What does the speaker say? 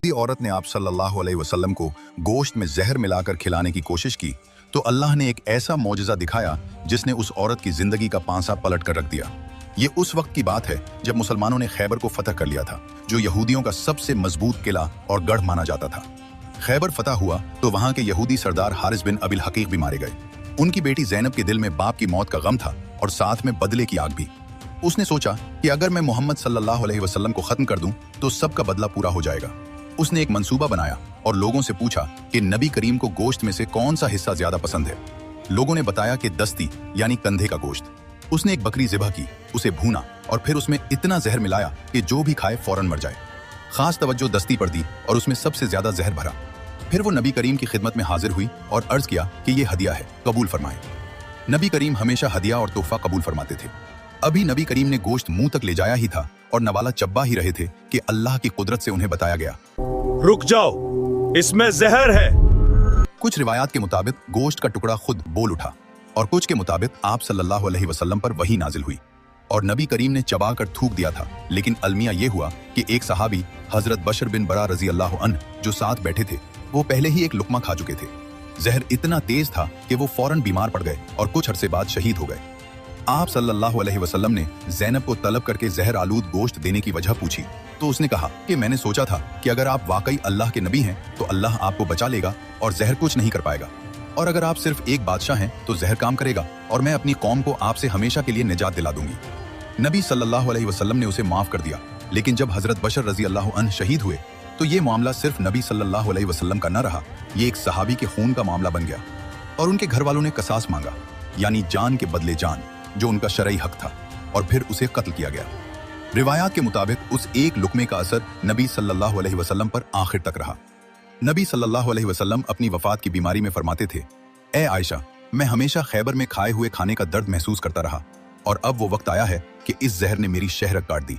यहूदी औरत ने आप सल्लल्लाहु अलैहि वसल्लम को गोश्त में जहर मिलाकर खिलाने की कोशिश की तो अल्लाह ने एक ऐसा मौजज़ा दिखाया जिसने उस औरत की जिंदगी का पांसा पलट कर रख दिया। ये उस वक्त की बात है जब मुसलमानों ने खैबर को फतह कर लिया था, जो यहूदियों का सबसे मजबूत किला और गढ़ माना जाता था। खैबर फतह हुआ तो वहां के यहूदी सरदार हारिस बिन अबिल हकीक भी मारे गए। उनकी बेटी ज़ैनब के दिल में बाप की मौत का गम था और साथ में बदले की आग भी। उसने सोचा कि अगर मैं मोहम्मद सल्लल्लाहु अलैहि वसल्लम को खत्म कर दूं तो सबका बदला पूरा हो जाएगा। उसने एक मंसूबा बनाया और लोगों से पूछा कि नबी करीम को गोश्त में से कौन सा हिस्सा ज्यादा पसंद है। लोगों ने बताया कि दस्ती यानी कंधे का गोश्त। उसने एक बकरी ज़िबह की, उसे भूना और फिर उसमें इतना जहर मिलाया कि जो भी खाए फौरन मर जाए। खास तवज्जो दस्ती पर दी और उसमें सबसे ज्यादा जहर भरा। फिर वो नबी करीम की खिदमत में हाजिर हुई और अर्ज किया कि ये हदिया है, कबूल फरमाएं। नबी करीम हमेशा हदिया और तोहफा कबूल फरमाते थे। अभी नबी करीम ने गोश्त मुंह तक ले जाया ही था और नवाला चब्बा ही रहे थे कि अल्लाह की कुदरत से उन्हें बताया गया, रुक जाओ, इसमें जहर है। कुछ रिवायात के मुताबिक गोश्त का टुकड़ा खुद बोल उठा और कुछ के मुताबिक आप सल्लल्लाहु अलैहि वसल्लम पर वही नाजिल हुई और नबी करीम ने चबा कर थूक दिया था। लेकिन अलमिया ये हुआ कि एक सहाबी हजरत बशर बिन बरा रजी अल्लाह अन्हु जो साथ बैठे थे, वो पहले ही एक लुकमा खा चुके थे। जहर इतना तेज था कि वो फौरन बीमार पड़ गए और कुछ अरसे बाद शहीद हो गए। आप सल्लल्लाहु अलैहि वसल्लम ने ज़ैनब को तलब करके जहर आलूद गोश्त देने की वजह पूछी तो उसने कहा कि मैंने सोचा था कि अगर आप वाकई अल्लाह के नबी हैं तो अल्लाह आपको बचा लेगा और जहर कुछ नहीं कर पाएगा, और अगर आप सिर्फ एक बादशाह हैं तो जहर काम करेगा और मैं अपनी कौम को आपसे हमेशा के लिए निजात दिला दूंगी। नबी सल्लल्लाहु अलैहि वसल्लम ने उसे माफ कर दिया। लेकिन जब हजरत बशर रजी अल्लाह अन्हु शहीद हुए तो ये मामला सिर्फ नबी सल्लल्लाहु अलैहि वसल्लम का न रहा, ये एक सहाबी के खून का मामला बन गया और उनके घर वालों ने कसास मांगा, यानी जान के बदले जान, जो उनका शरई हक था, और फिर उसे कत्ल किया गया। रिवायात के मुताबिक उस एक लुकमे का असर नबी सल्लल्लाहु अलैहि वसल्लम पर आखिर तक रहा। नबी सल्लल्लाहु अलैहि वसल्लम अपनी वफात की बीमारी में फरमाते थे, ए आयशा, मैं हमेशा खैबर में खाए हुए खाने का दर्द महसूस करता रहा और अब वो वक्त आया है कि इस जहर ने मेरी शहरत काट दी।